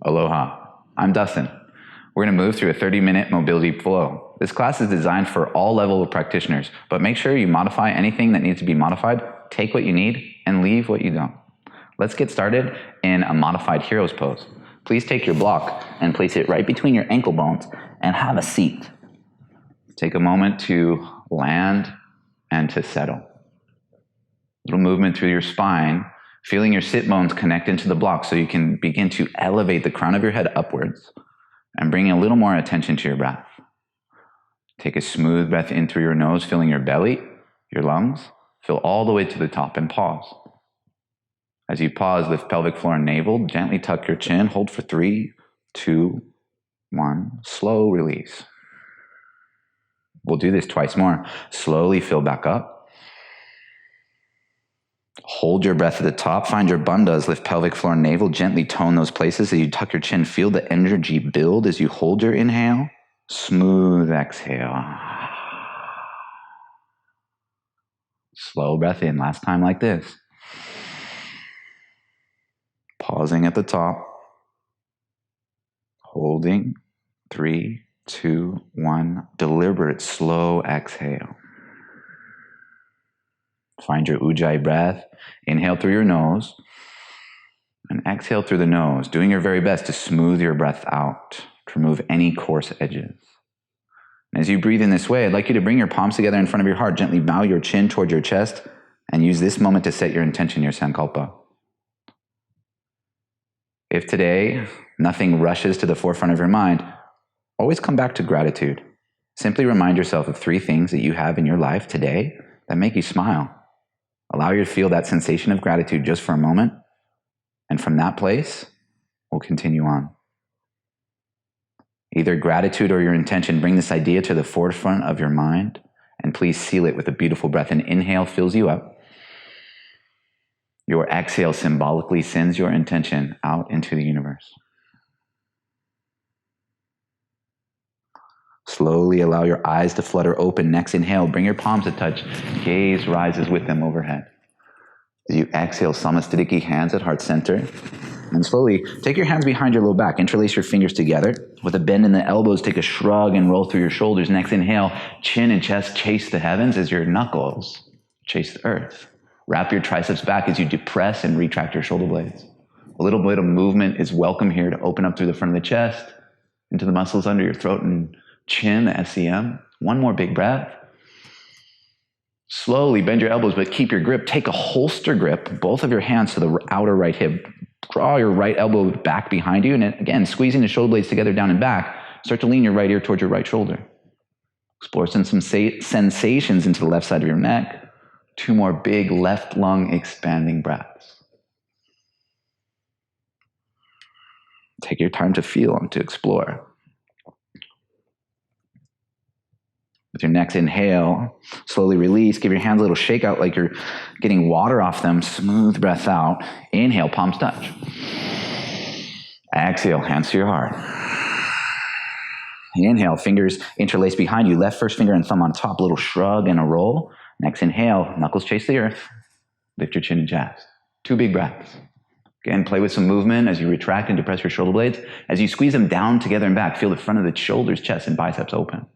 Aloha, I'm Dustin. We're going to move through a 30-minute mobility flow. This class is designed for all level of practitioners, but make sure you modify anything that needs to be modified, take what you need, and leave what you don't. Let's get started in a modified hero's pose. Please take your block and place it right between your ankle bones and have a seat. Take a moment to land and to settle. Little movement through your spine, feeling your sit bones connect into the block so you can begin to elevate the crown of your head upwards and bring a little more attention to your breath. Take a smooth breath in through your nose, filling your belly, your lungs. Fill all the way to the top and pause. As you pause, lift pelvic floor and navel. Gently tuck your chin. Hold for 3, 2, 1. Slow release. We'll do this twice more. Slowly fill back up. Hold your breath at the top. Find your bandhas. Lift pelvic floor and navel. Gently tone those places as you tuck your chin. Feel the energy build as you hold your inhale. Smooth exhale. Slow breath in. Last time like this. Pausing at the top. Holding. 3, 2, 1. Deliberate, slow exhale. Find your ujjayi breath. Inhale through your nose and exhale through the nose, doing your very best to smooth your breath out, to remove any coarse edges. And as you breathe in this way, I'd like you to bring your palms together in front of your heart, gently bow your chin toward your chest, and use this moment to set your intention, your sankalpa. If today nothing rushes to the forefront of your mind, always come back to gratitude. Simply remind yourself of 3 things that you have in your life today that make you smile. Allow you to feel that sensation of gratitude just for a moment, and from that place, we'll continue on. Either gratitude or your intention, bring this idea to the forefront of your mind, and please seal it with a beautiful breath. An inhale fills you up. Your exhale symbolically sends your intention out into the universe. Slowly allow your eyes to flutter open. Next inhale, bring your palms to touch. Gaze rises with them overhead. As you exhale, Samasthiti, hands at heart center. And slowly take your hands behind your low back. Interlace your fingers together. With a bend in the elbows, take a shrug and roll through your shoulders. Next inhale, chin and chest chase the heavens as your knuckles chase the earth. Wrap your triceps back as you depress and retract your shoulder blades. A little bit of movement is welcome here to open up through the front of the chest, into the muscles under your throat and chin, the SCM. One more big breath. Slowly bend your elbows, but keep your grip. Take a holster grip, both of your hands to the outer right hip. Draw your right elbow back behind you. And again, squeezing the shoulder blades together down and back. Start to lean your right ear towards your right shoulder. Explore some sensations into the left side of your neck. 2 more big left lung expanding breaths. Take your time to feel and to explore. With your next inhale, slowly release. Give your hands a little shake out like you're getting water off them. Smooth breath out. Inhale, palms touch. Exhale, hands to your heart. Inhale, fingers interlace behind you. Left first finger and thumb on top. Little shrug and a roll. Next inhale, knuckles chase the earth. Lift your chin and chest. 2 big breaths. Again, play with some movement as you retract and depress your shoulder blades. As you squeeze them down together and back, feel the front of the shoulders, chest, and biceps open.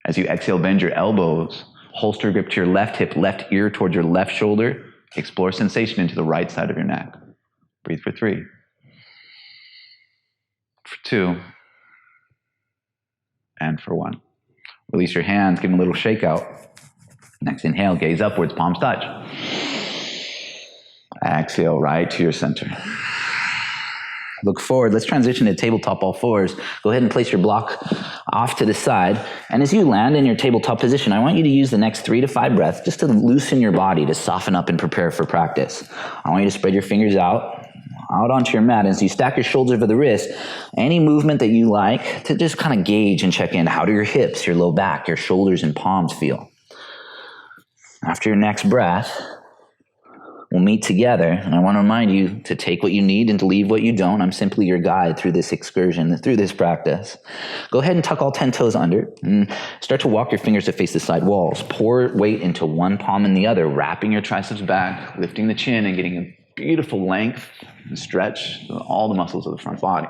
As you exhale, bend your elbows, holster grip to your left hip, left ear towards your left shoulder. Explore sensation into the right side of your neck. Breathe for 3. For 2. And for 1. Release your hands, give them a little shake out. Next inhale, gaze upwards, palms touch. Exhale, right to your center. Look forward. Let's transition to tabletop all fours. Go ahead and place your block off to the side. And as you land in your tabletop position, I want you to use the next 3 to 5 breaths just to loosen your body, to soften up and prepare for practice. I want you to spread your fingers out onto your mat. As you stack your shoulders over the wrist, any movement that you like to just kind of gauge and check in. How do your hips, your low back, your shoulders and palms feel? After your next breath, we'll meet together, and I want to remind you to take what you need and to leave what you don't. I'm simply your guide through this excursion, through this practice. Go ahead and tuck all 10 toes under, and start to walk your fingers to face the side walls. Pour weight into one palm and the other, wrapping your triceps back, lifting the chin, and getting a beautiful length and stretch all the muscles of the front body.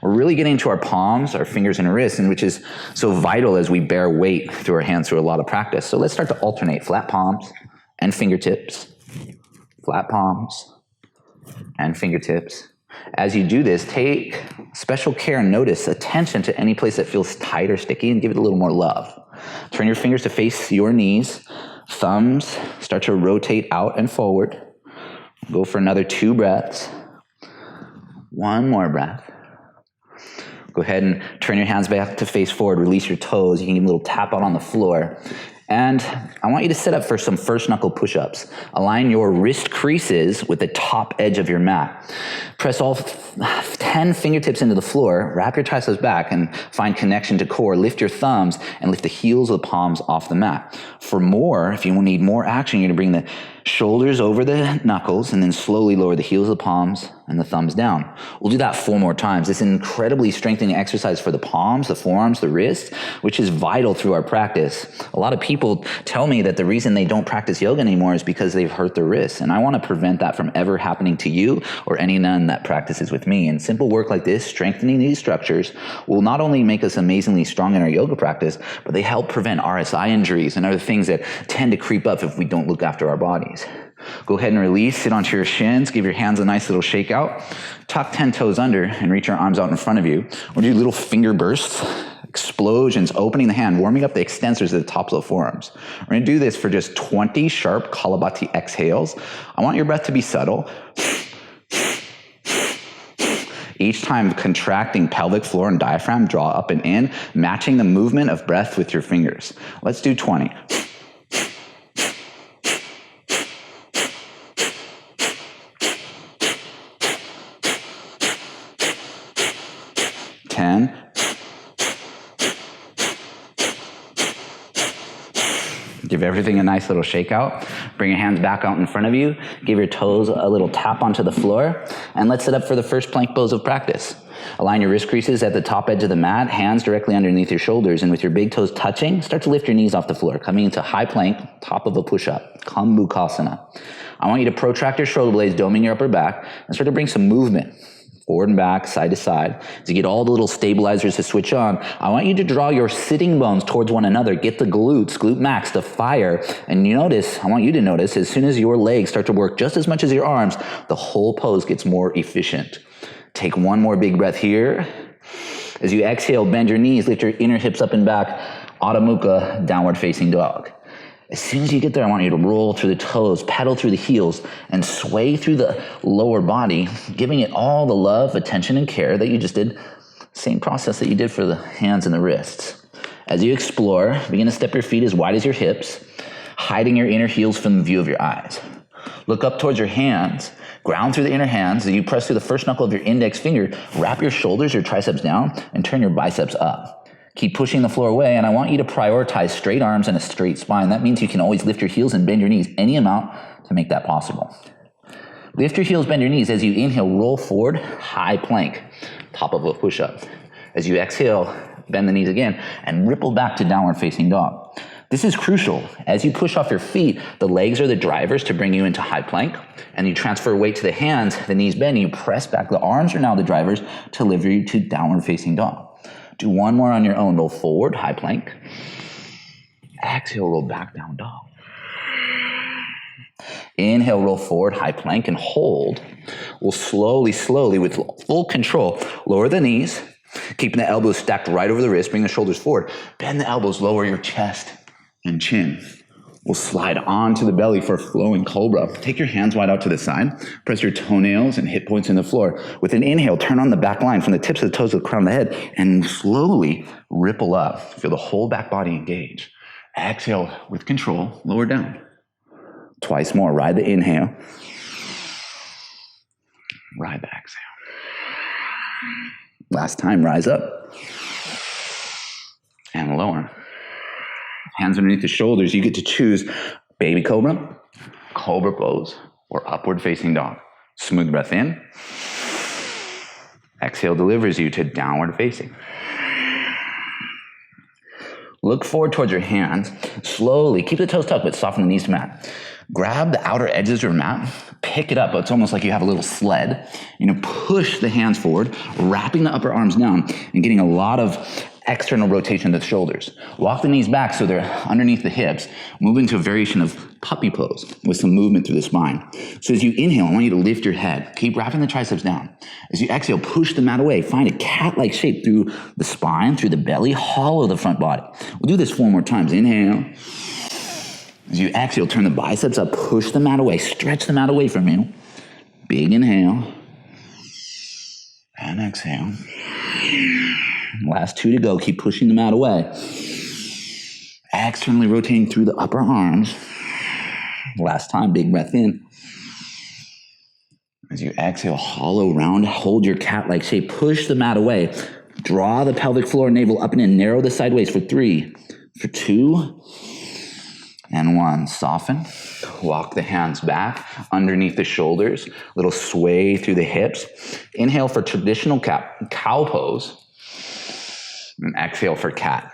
We're really getting into our palms, our fingers and wrists, and which is so vital as we bear weight through our hands through a lot of practice. So let's start to alternate flat palms and fingertips, flat palms and fingertips. As you do this, take special care and notice attention to any place that feels tight or sticky and give it a little more love. Turn your fingers to face your knees. Thumbs start to rotate out and forward. Go for another 2 breaths. One more breath. Go ahead and turn your hands back to face forward. Release your toes. You can give a little tap out on the floor. And I want you to set up for some first knuckle push-ups. Align your wrist creases with the top edge of your mat. Press all 10 fingertips into the floor. Wrap your triceps back and find connection to core. Lift your thumbs and lift the heels of the palms off the mat. For more, if you need more action, you're going to bring the shoulders over the knuckles and then slowly lower the heels of the palms and the thumbs down. We'll do that 4 more times. It's an incredibly strengthening exercise for the palms, the forearms, the wrists, which is vital through our practice. A lot of people tell me that the reason they don't practice yoga anymore is because they've hurt their wrists. And I want to prevent that from ever happening to you or anyone that practices with me. And simple work like this, strengthening these structures, will not only make us amazingly strong in our yoga practice, but they help prevent RSI injuries and other things that tend to creep up if we don't look after our bodies. Go ahead and release, sit onto your shins, give your hands a nice little shake out, tuck 10 toes under and reach your arms out in front of you. We'll do little finger bursts, explosions, opening the hand, warming up the extensors at the tops of the forearms. We're going to do this for just 20 sharp Kalabati exhales. I want your breath to be subtle. Each time contracting pelvic floor and diaphragm, draw up and in, matching the movement of breath with your fingers. Let's do 20. 10. Give everything a nice little shake out. Bring your hands back out in front of you. Give your toes a little tap onto the floor. And let's set up for the first plank pose of practice. Align your wrist creases at the top edge of the mat, hands directly underneath your shoulders, and with your big toes touching, start to lift your knees off the floor, coming into high plank, top of a push-up, Kambukasana. I want you to protract your shoulder blades, doming your upper back, and start to bring some movement. Forward and back, side to side. As you get all the little stabilizers to switch on, I want you to draw your sitting bones towards one another. Get the glutes, glute max, to fire. And you notice, I want you to notice, as soon as your legs start to work just as much as your arms, the whole pose gets more efficient. Take one more big breath here. As you exhale, bend your knees, lift your inner hips up and back. Adho Mukha, downward facing dog. As soon as you get there, I want you to roll through the toes, pedal through the heels, and sway through the lower body, giving it all the love, attention, and care that you just did. Same process that you did for the hands and the wrists. As you explore, begin to step your feet as wide as your hips, hiding your inner heels from the view of your eyes. Look up towards your hands, ground through the inner hands. As you press through the first knuckle of your index finger, wrap your shoulders, your triceps down, and turn your biceps up. Keep pushing the floor away, and I want you to prioritize straight arms and a straight spine. That means you can always lift your heels and bend your knees any amount to make that possible. Lift your heels, bend your knees. As you inhale, roll forward, high plank, top of a push-up. As you exhale, bend the knees again, and ripple back to downward facing dog. This is crucial. As you push off your feet, the legs are the drivers to bring you into high plank, and you transfer weight to the hands, the knees bend, and you press back. The arms are now the drivers to deliver you to downward facing dog. Do one more on your own. Roll forward, high plank. Exhale, roll back, down dog. Inhale, roll forward, high plank, and hold. We'll slowly, with full control, lower the knees, keeping the elbows stacked right over the wrist. Bring the shoulders forward. Bend the elbows, lower your chest and chin. We'll slide onto the belly for a flowing cobra. Take your hands wide out to the side. Press your toenails and hip points in the floor. With an inhale, turn on the back line from the tips of the toes to the crown of the head and slowly ripple up. Feel the whole back body engage. Exhale with control, lower down. Twice more. Ride the inhale. Ride the exhale. Last time, rise up. And lower. Hands underneath the shoulders. You get to choose baby cobra, cobra pose, or upward facing dog. Smooth breath in. Exhale delivers you to downward facing. Look forward towards your hands. Slowly, keep the toes tucked, but soften the knees to mat. Grab the outer edges of your mat, pick it up. It's almost like you have a little sled. Push the hands forward, wrapping the upper arms down and getting a lot of external rotation of the shoulders. Walk the knees back so they're underneath the hips. Move into a variation of puppy pose with some movement through the spine. So as you inhale, I want you to lift your head. Keep wrapping the triceps down. As you exhale, push the mat away. Find a cat-like shape through the spine, through the belly, hollow the front body. We'll do this 4 more times. Inhale. As you exhale, turn the biceps up, push the mat away, stretch the mat away from you. Big inhale. And exhale. Last 2 to go. Keep pushing the mat away. Externally rotating through the upper arms. Last time, big breath in. As you exhale, hollow round, hold your cat-like shape, push the mat away. Draw the pelvic floor, navel up and in, narrow the sideways for 3, for 2, and 1. Soften. Walk the hands back underneath the shoulders. Little sway through the hips. Inhale for traditional cow pose. And exhale for cat.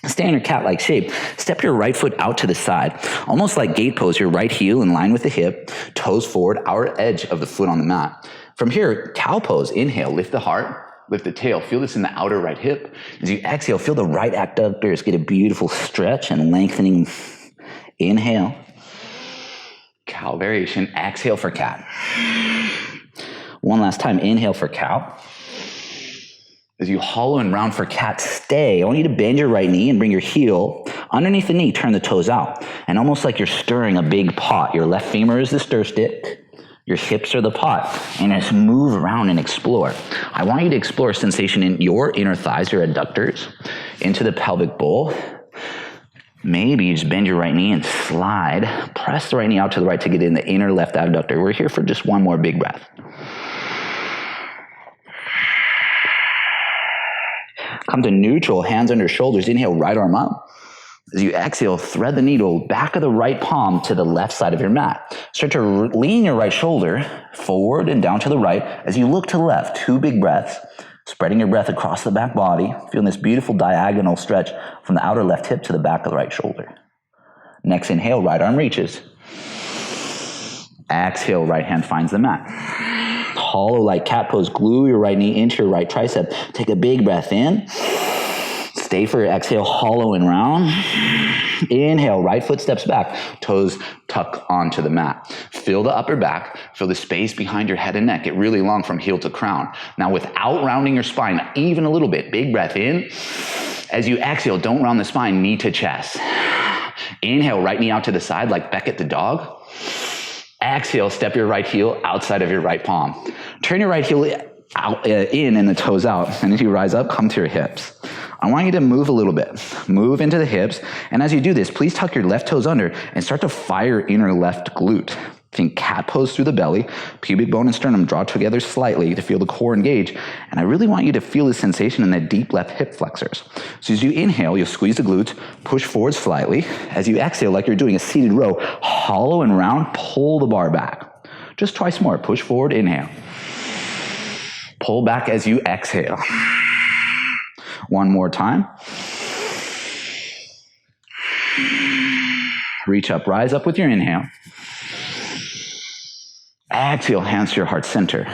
Stay in your cat-like shape. Step your right foot out to the side. Almost like gate pose, your right heel in line with the hip. Toes forward, outer edge of the foot on the mat. From here, cow pose. Inhale, lift the heart. Lift the tail. Feel this in the outer right hip. As you exhale, feel the right adductors get a beautiful stretch and lengthening. Inhale. Cow variation. Exhale for cat. One last time. Inhale for cow. As you hollow and round for cat, stay. I want you to bend your right knee and bring your heel underneath the knee. Turn the toes out. And almost like you're stirring a big pot. Your left femur is the stir stick. Your hips are the pot, and just move around and explore. I want you to explore sensation in your inner thighs, your adductors, into the pelvic bowl. Maybe you just bend your right knee and slide. Press the right knee out to the right to get in the inner left adductor. We're here for just 1 more big breath. Come to neutral, hands under shoulders. Inhale, right arm up. As you exhale, thread the needle back of the right palm to the left side of your mat. Start to lean your right shoulder forward and down to the right. As you look to the left, 2 big breaths, spreading your breath across the back body, feeling this beautiful diagonal stretch from the outer left hip to the back of the right shoulder. Next inhale, right arm reaches. Exhale, right hand finds the mat. Hollow like cat pose, glue your right knee into your right tricep. Take a big breath in. Stay for your exhale, hollow and round. Inhale, right foot steps back, toes tuck onto the mat. Feel the upper back, feel the space behind your head and neck. Get really long from heel to crown. Now without rounding your spine, even a little bit, big breath in. As you exhale, don't round the spine, knee to chest. Inhale, right knee out to the side like Beckett the dog. Exhale, step your right heel outside of your right palm. Turn your right heel out, in and the toes out. And as you rise up, come to your hips. I want you to move a little bit. Move into the hips. And as you do this, please tuck your left toes under and start to fire inner left glute. Think cat pose through the belly. Pubic bone and sternum draw together slightly to feel the core engage. And I really want you to feel the sensation in the deep left hip flexors. So as you inhale, you'll squeeze the glutes, push forward slightly. As you exhale, like you're doing a seated row, hollow and round, pull the bar back. Just twice more. Push forward, inhale. Pull back as you exhale. 1 more time. Reach up, rise up with your inhale. Exhale, hands to your heart center.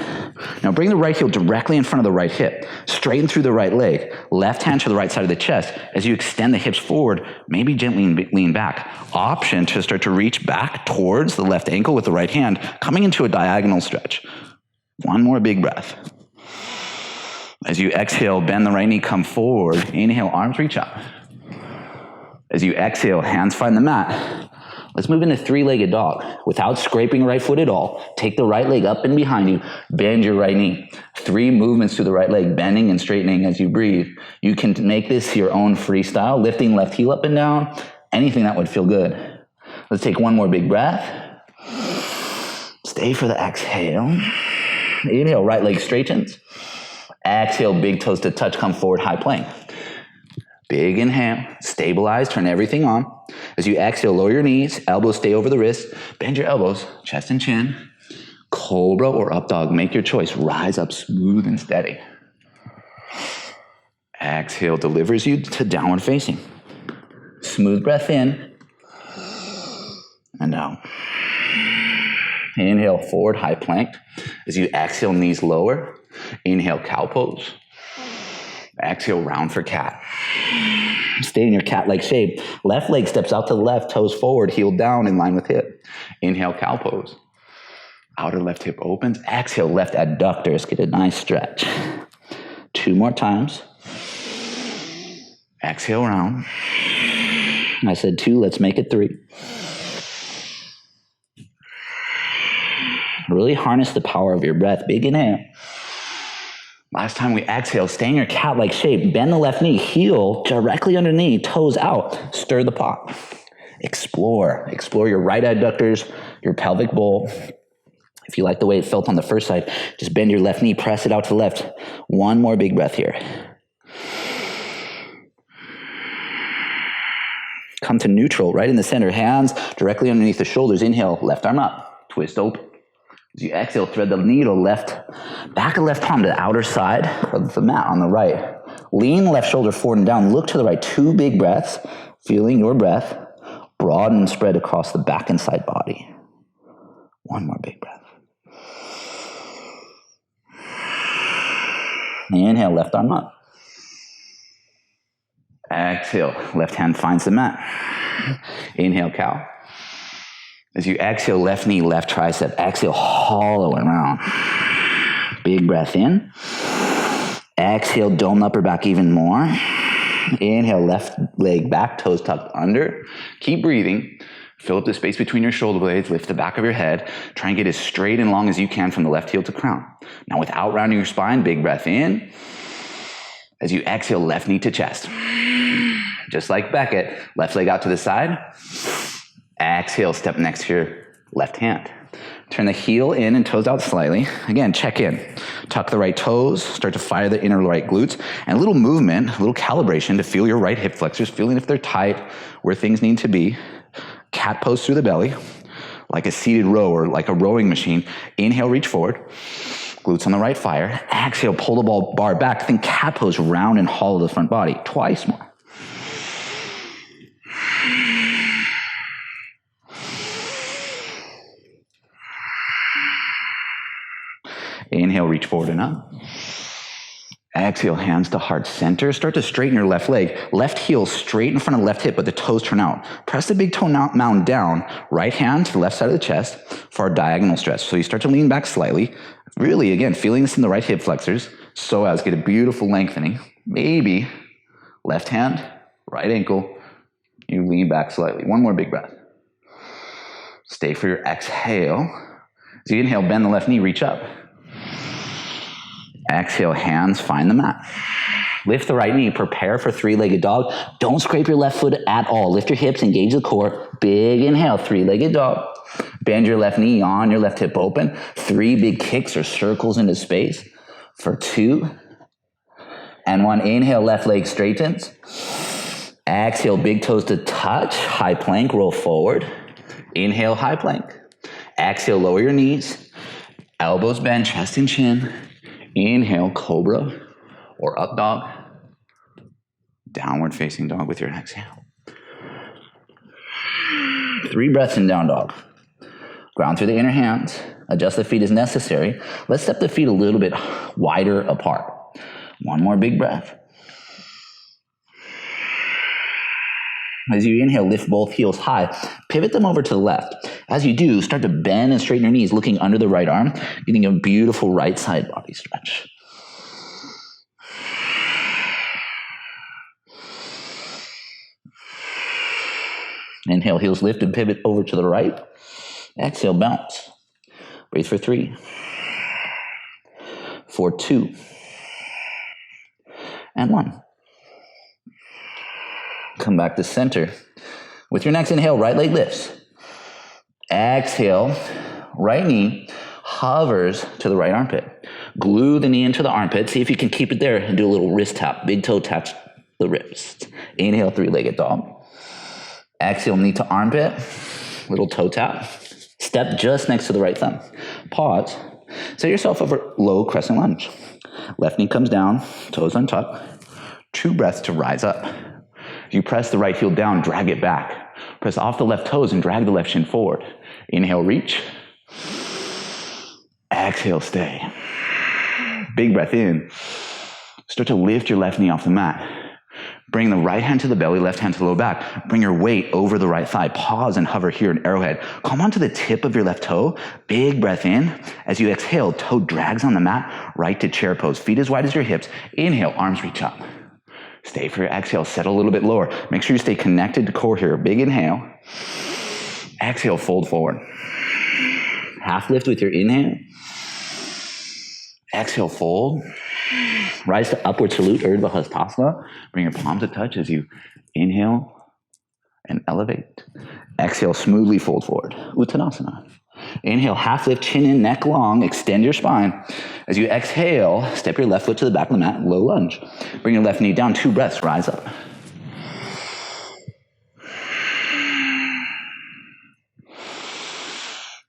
Now bring the right heel directly in front of the right hip. Straighten through the right leg. Left hand to the right side of the chest. As you extend the hips forward, maybe gently lean back. Option to start to reach back towards the left ankle with the right hand, coming into a diagonal stretch. 1 more big breath. As you exhale, bend the right knee, come forward. Inhale, arms reach up. As you exhale, hands find the mat. Let's move into 3-legged dog. Without scraping right foot at all, take the right leg up and behind you, bend your right knee. 3 movements to the right leg, bending and straightening as you breathe. You can make this your own freestyle, lifting left heel up and down, anything that would feel good. Let's take 1 more big breath. Stay for the exhale. Inhale, right leg straightens. Exhale, big toes to touch, come forward, high plank. Big inhale, stabilize, turn everything on. As you exhale, lower your knees, elbows stay over the wrists, bend your elbows, chest and chin. Cobra or up dog, make your choice. Rise up smooth and steady. Exhale delivers you to downward facing. Smooth breath in and out. Inhale, forward high plank. As you exhale, knees lower. Inhale, cow pose. Exhale, round for cat. Stay in your cat-like shape. Left leg steps out to the left, toes forward, heel down in line with hip. Inhale, cow pose. Outer left hip opens. Exhale, left adductors. Get a nice stretch. 2 more times. Exhale, round. I said 2, let's make it 3. Really harness the power of your breath. Big inhale. Last time we exhale, stay in your cat-like shape. Bend the left knee, heel directly underneath, toes out. Stir the pot. Explore. Explore your right adductors, your pelvic bowl. If you like the way it felt on the first side, just bend your left knee, press it out to the left. 1 more big breath here. Come to neutral, right in the center. Hands directly underneath the shoulders. Inhale, left arm up. Twist open. As you exhale, thread the needle back of left palm to the outer side of the mat on the right. Lean left shoulder forward and down. Look to the right. 2 big breaths. Feeling your breath. Broaden and spread across the back and side body. 1 more big breath. Inhale, left arm up. Exhale, left hand finds the mat. Inhale, cow. As you exhale, left knee, left tricep. Exhale, hollow and round. Big breath in. Exhale, dome upper back even more. Inhale, left leg back, toes tucked under. Keep breathing. Fill up the space between your shoulder blades. Lift the back of your head. Try and get as straight and long as you can from the left heel to crown. Now, without rounding your spine, big breath in. As you exhale, left knee to chest. Just like Beckett, left leg out to the side. Exhale, step next to your left hand. Turn the heel in and toes out slightly. Again, check in. Tuck the right toes, start to fire the inner right glutes, and a little movement, a little calibration to feel your right hip flexors, feeling if they're tight, where things need to be. Cat pose through the belly, like a seated rower, like a rowing machine. Inhale, reach forward. Glutes on the right fire. Exhale, pull the bar back. Think cat pose, round and hollow the front body. Twice more. Inhale, reach forward and up. Exhale, hands to heart center. Start to straighten your left leg. Left heel straight in front of left hip, but the toes turn out. Press the big toe mound down. Right hand to the left side of the chest for our diagonal stretch. So you start to lean back slightly. Really, again, feeling this in the right hip flexors. So as get a beautiful lengthening. Maybe left hand, right ankle. You lean back slightly. 1 more big breath. Stay for your exhale. As you inhale, bend the left knee, reach up. Exhale, hands find the mat. Lift the right knee, prepare for 3-legged dog. Don't scrape your left foot at all. Lift your hips, engage the core. Big inhale, 3-legged dog. Bend your left knee on, your left hip open. 3 big kicks or circles into space for 2. And 1, inhale, left leg straightens. Exhale, big toes to touch. High plank, roll forward. Inhale, high plank. Exhale, lower your knees. Elbows bend, chest and chin. Inhale, cobra or up dog. Downward facing dog with your exhale. 3 breaths in down dog. Ground through the inner hands. Adjust the feet as necessary. Let's step the feet a little bit wider apart. 1 more big breath. As you inhale, lift both heels high. Pivot them over to the left. As you do, start to bend and straighten your knees, looking under the right arm, getting a beautiful right side body stretch. Inhale, heels lift and pivot over to the right. Exhale, bounce. Breathe for 3. For 2. And 1. Come back to center. With your next inhale, right leg lifts. Exhale, right knee hovers to the right armpit. Glue the knee into the armpit. See if you can keep it there and do a little wrist tap. Big toe taps the wrist. Inhale, 3-legged dog. Exhale, knee to armpit. Little toe tap. Step just next to the right thumb. Pause. Set yourself over low crescent lunge. Left knee comes down, toes untucked. 2 breaths to rise up. You press the right heel down, drag it back. Press off the left toes and drag the left shin forward. Inhale, reach. Exhale, stay. Big breath in. Start to lift your left knee off the mat. Bring the right hand to the belly, left hand to the low back. Bring your weight over the right thigh. Pause and hover here in arrowhead. Come onto the tip of your left toe. Big breath in. As you exhale, toe drags on the mat, right to chair pose. Feet as wide as your hips. Inhale, arms reach up. Stay for your exhale. Settle a little bit lower. Make sure you stay connected to core here. Big inhale. Exhale, fold forward. Half lift with your inhale. Exhale, fold. Rise to upward salute, Urdhva Hastasana. Bring your palms to touch as you inhale and elevate. Exhale, smoothly fold forward. Uttanasana. Inhale, half lift, chin in, neck long. Extend your spine. As you exhale, step your left foot to the back of the mat, low lunge. Bring your left knee down, 2 breaths, rise up.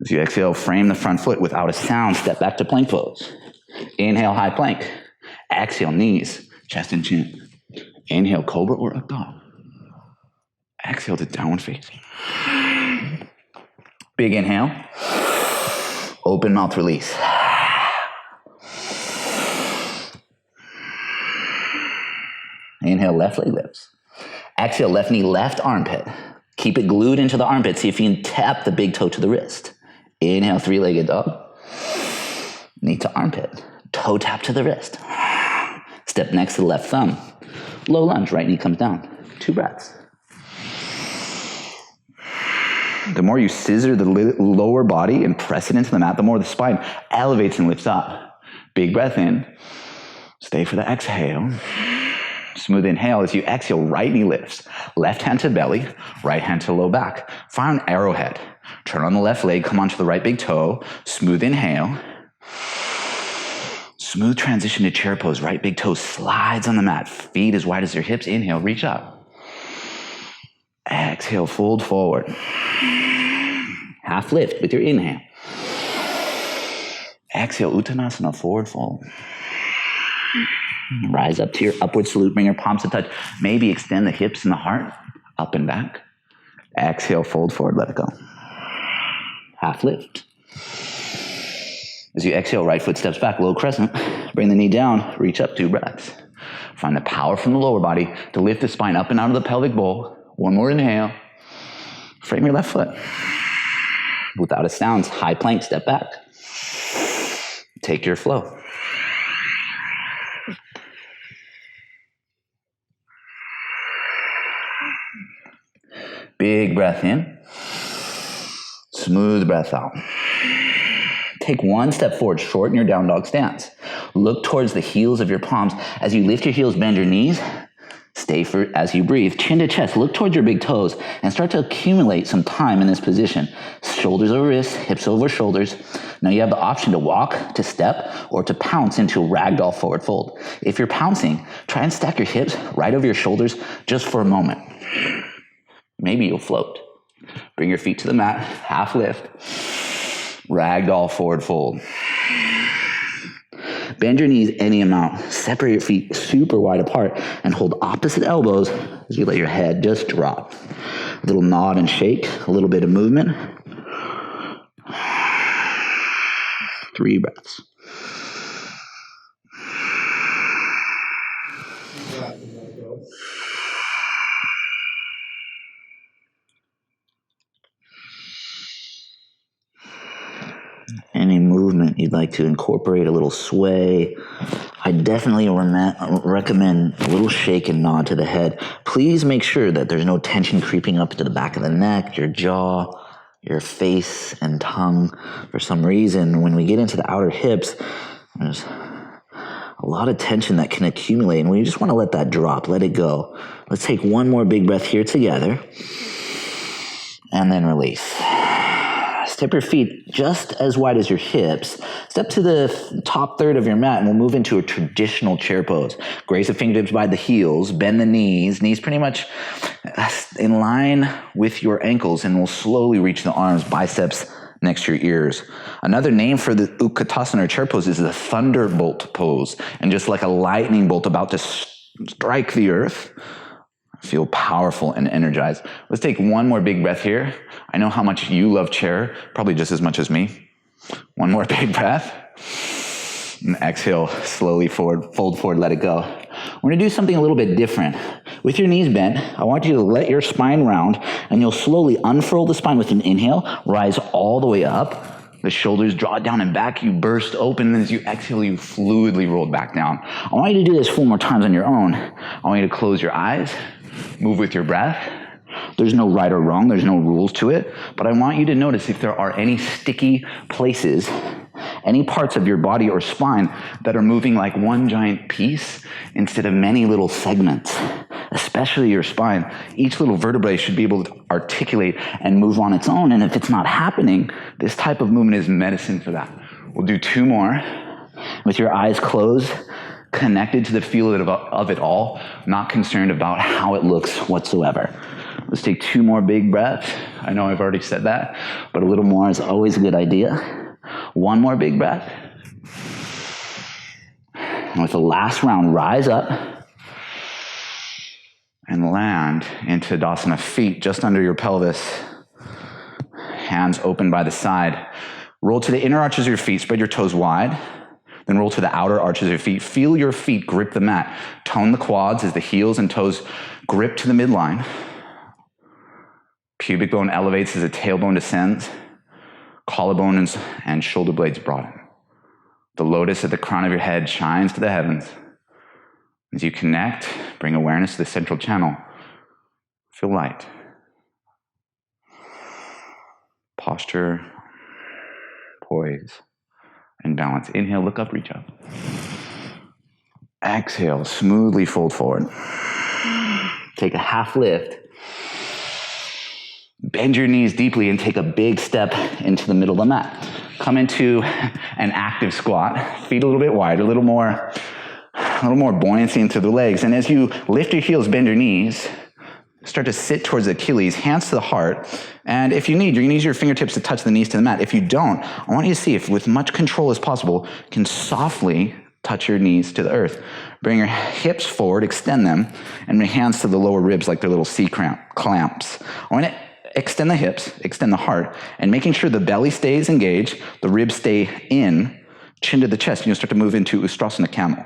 As you exhale, frame the front foot without a sound, step back to plank pose. Inhale, high plank. Exhale, knees, chest and chin. Inhale, Cobra or Ragdoll. Exhale to downward facing. Big inhale. Open mouth release. Inhale, left leg lifts. Exhale, left knee, left armpit. Keep it glued into the armpit. See if you can tap the big toe to the wrist. Inhale, 3-legged dog. Knee to armpit. Toe tap to the wrist. Step next to the left thumb. Low lunge, right knee comes down. 2 breaths. The more you scissor the lower body and press it into the mat, the more the spine elevates and lifts up. Big breath in. Stay for the exhale. Smooth inhale. As you exhale, right knee lifts. Left hand to belly, right hand to low back. Find an arrowhead. Turn on the left leg, come onto the right big toe. Smooth inhale. Smooth transition to chair pose. Right big toe slides on the mat. Feet as wide as your hips. Inhale, reach up. Exhale, fold forward. Half lift with your inhale. Exhale, Uttanasana, forward fold. Rise up to your upward salute. Bring your palms to touch. Maybe extend the hips and the heart. Up and back. Exhale, fold forward, let it go. Half lift. As you exhale, right foot steps back, low crescent. Bring the knee down, reach up, 2 breaths. Find the power from the lower body to lift the spine up and out of the pelvic bowl. 1 more inhale. Frame your left foot. Without a sound, high plank, step back. Take your flow. Big breath in. Smooth breath out. Take 1 step forward, shorten your down dog stance. Look towards the heels of your palms. As you lift your heels, bend your knees. Stay for as you breathe. Chin to chest, look towards your big toes and start to accumulate some time in this position. Shoulders over wrists, hips over shoulders. Now you have the option to walk, to step, or to pounce into a ragdoll forward fold. If you're pouncing, try and stack your hips right over your shoulders just for a moment. Maybe you'll float. Bring your feet to the mat, half lift. Ragdoll forward fold. Bend your knees any amount. Separate your feet super wide apart and hold opposite elbows as you let your head just drop. A little nod and shake, a little bit of movement. 3 breaths. Any movement you'd like to incorporate, a little sway. I definitely recommend a little shake and nod to the head. Please make sure that there's no tension creeping up to the back of the neck, your jaw, your face and tongue. For some reason, when we get into the outer hips, there's a lot of tension that can accumulate, and we just want to let that drop, let it go. Let's take 1 more big breath here together, and then release. Step your feet just as wide as your hips. Step to the top third of your mat and we'll move into a traditional chair pose. Grace the fingertips by the heels, bend the knees pretty much in line with your ankles, and we'll slowly reach the arms, biceps next to your ears. Another name for the Utkatasana or chair pose is the Thunderbolt Pose. And just like a lightning bolt about to strike the earth. Feel powerful and energized. Let's take one more big breath here. I know how much you love chair, probably just as much as me. One more big breath. And exhale, slowly forward, fold forward, let it go. We're gonna do something a little bit different. With your knees bent, I want you to let your spine round, and you'll slowly unfurl the spine with an inhale, rise all the way up. The shoulders draw down and back, you burst open, and as you exhale, you fluidly roll back down. I want you to do this 4 more times on your own. I want you to close your eyes, move with your breath. There's no right or wrong, there's no rules to it, but I want you to notice if there are any sticky places, any parts of your body or spine that are moving like one giant piece instead of many little segments, especially your spine. Each little vertebrae should be able to articulate and move on its own, and if it's not happening, this type of movement is medicine for that. We'll do 2 more with your eyes closed, connected to the feel of it all, not concerned about how it looks whatsoever. Let's take 2 more big breaths. I know I've already said that, but a little more is always a good idea. 1 more big breath. And with the last round, rise up and land into Tadasana, feet just under your pelvis. Hands open by the side. Roll to the inner arches of your feet, spread your toes wide. Then roll to the outer arches of your feet. Feel your feet grip the mat. Tone the quads as the heels and toes grip to the midline. Pubic bone elevates as the tailbone descends. Collarbone and shoulder blades broaden. The lotus at the crown of your head shines to the heavens. As you connect, bring awareness to the central channel. Feel light. Posture, poise, and balance. Inhale, look up, reach up. Exhale, smoothly fold forward. Take a half lift. Bend your knees deeply and take a big step into the middle of the mat. Come into an active squat. Feet a little bit wide, a little more buoyancy into the legs. And as you lift your heels, bend your knees, start to sit towards the Achilles, hands to the heart. And if you need, you're gonna use your fingertips to touch the knees to the mat. If you don't, I want you to see if with much control as possible, you can softly touch your knees to the earth. Bring your hips forward, extend them, and bring hands to the lower ribs like they're little clamps. I want to extend the hips, extend the heart, and making sure the belly stays engaged, the ribs stay in, chin to the chest, and you'll start to move into Ustrasana Camel.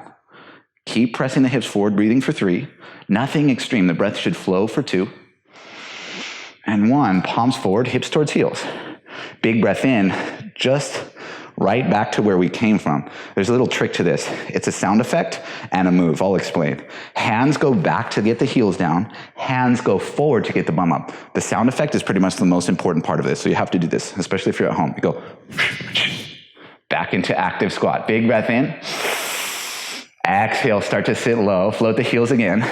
Keep pressing the hips forward, breathing for 3. Nothing extreme. The breath should flow for 2. And 1, palms forward, hips towards heels. Big breath in, just right back to where we came from. There's a little trick to this. It's a sound effect and a move. I'll explain. Hands go back to get the heels down. Hands go forward to get the bum up. The sound effect is pretty much the most important part of this, so you have to do this, especially if you're at home. You go back into active squat. Big breath in. Exhale, start to sit low. Float the heels again.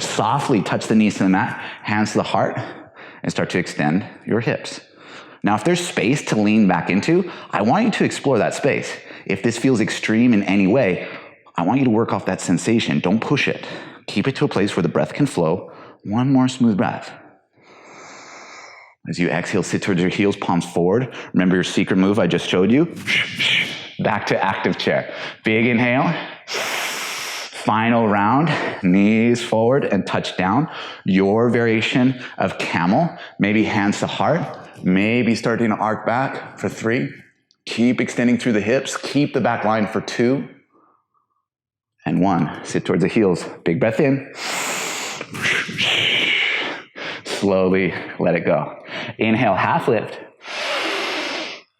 Softly touch the knees to the mat. Hands to the heart. And start to extend your hips. Now, if there's space to lean back into, I want you to explore that space. If this feels extreme in any way, I want you to work off that sensation. Don't push it. Keep it to a place where the breath can flow. 1 more smooth breath. As you exhale, sit towards your heels, palms forward. Remember your secret move I just showed you? Back to active chair. Big inhale. Final round, knees forward and touch down. Your variation of camel, maybe hands to heart. Maybe starting to arc back for 3. Keep extending through the hips. Keep the back line for 2. And 1. Sit towards the heels. Big breath in. Slowly let it go. Inhale, half lift.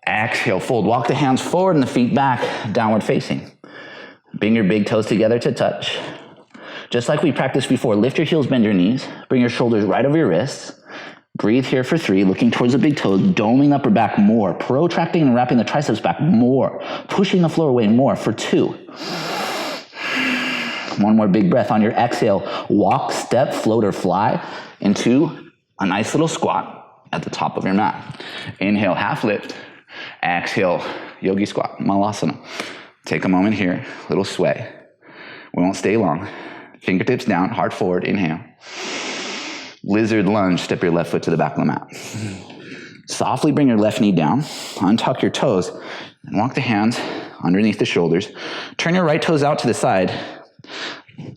Exhale, fold. Walk the hands forward and the feet back, downward facing. Bring your big toes together to touch. Just like we practiced before, lift your heels, bend your knees. Bring your shoulders right over your wrists. Breathe here for 3, looking towards the big toes, doming the upper back more, protracting and wrapping the triceps back more, pushing the floor away more for 2. 1 more big breath on your exhale. Walk, step, float, or fly into a nice little squat at the top of your mat. Inhale, half lift. Exhale, Yogi Squat, Malasana. Take a moment here, little sway. We won't stay long. Fingertips down, heart forward, inhale. Lizard lunge, step your left foot to the back of the mat. Softly bring your left knee down, untuck your toes, and walk the hands underneath the shoulders. Turn your right toes out to the side.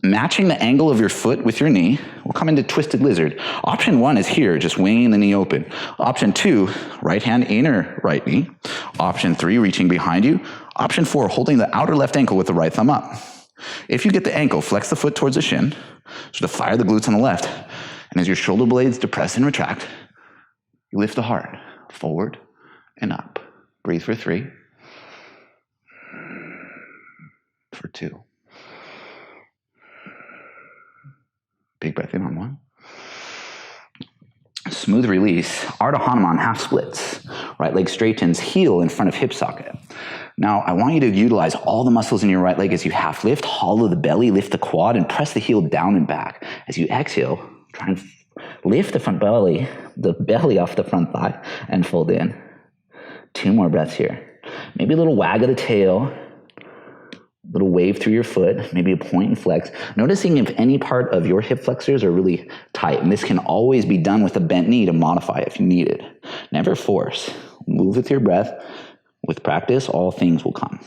Matching the angle of your foot with your knee, we'll come into twisted lizard. Option 1 is here, just winging the knee open. Option 2, right hand inner right knee. Option 3, reaching behind you. Option 4, holding the outer left ankle with the right thumb up. If you get the ankle, flex the foot towards the shin, so to fire the glutes on the left. And as your shoulder blades depress and retract, you lift the heart forward and up. Breathe for 3. For 2. Big breath in on 1. Smooth release. Aro Ha Hanuman, half splits. Right leg straightens, heel in front of hip socket. Now, I want you to utilize all the muscles in your right leg as you half lift, hollow the belly, lift the quad, and press the heel down and back. As you exhale, try and lift the belly off the front thigh, and fold in. 2 more breaths here. Maybe a little wag of the tail, little wave through your foot, maybe a point and flex. Noticing if any part of your hip flexors are really tight. And this can always be done with a bent knee to modify if you need it. Never force. Move with your breath. With practice, all things will come.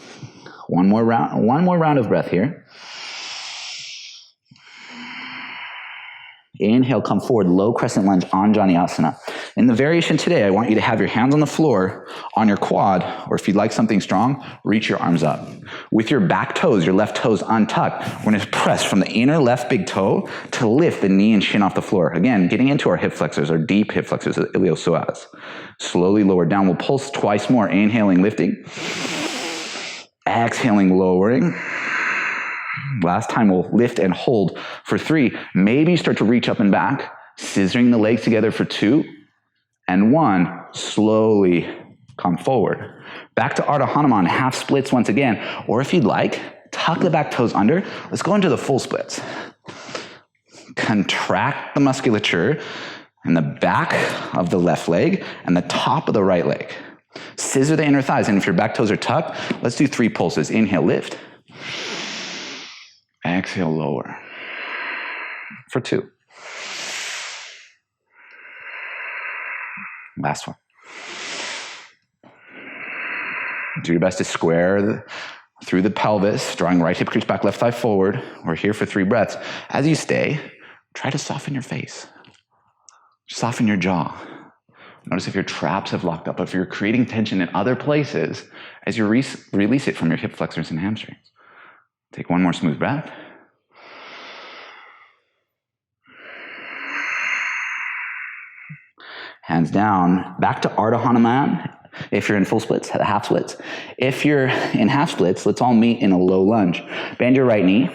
One more round of breath here. Inhale, come forward, low crescent lunge, Anjani Asana. In the variation today, I want you to have your hands on the floor, on your quad, or if you'd like something strong, reach your arms up. With your back toes, your left toes untucked, we're gonna press from the inner left big toe to lift the knee and shin off the floor. Again, getting into our hip flexors, our deep hip flexors, the iliopsoas. Slowly lower down, we'll pulse twice more, inhaling, lifting. Exhaling, lowering. Last time we'll lift and hold for 3. Maybe start to reach up and back, scissoring the legs together for 2. And 1, slowly come forward. Back to Aro Ha Hanuman, half splits once again. Or if you'd like, tuck the back toes under. Let's go into the full splits. Contract the musculature in the back of the left leg and the top of the right leg. Scissor the inner thighs, and if your back toes are tucked, let's do 3 pulses. Inhale, lift. Exhale, lower. For 2. Last one. Do your best to square through the pelvis, drawing right hip crease back, left thigh forward. We're here for 3 breaths. As you stay, try to soften your face. Soften your jaw. Notice if your traps have locked up, if you're creating tension in other places, as you release it from your hip flexors and hamstrings. Take 1 more smooth breath. Hands down, back to Aro Ha Hanuman. If you're in full splits, half splits. If you're in half splits, let's all meet in a low lunge. Bend your right knee,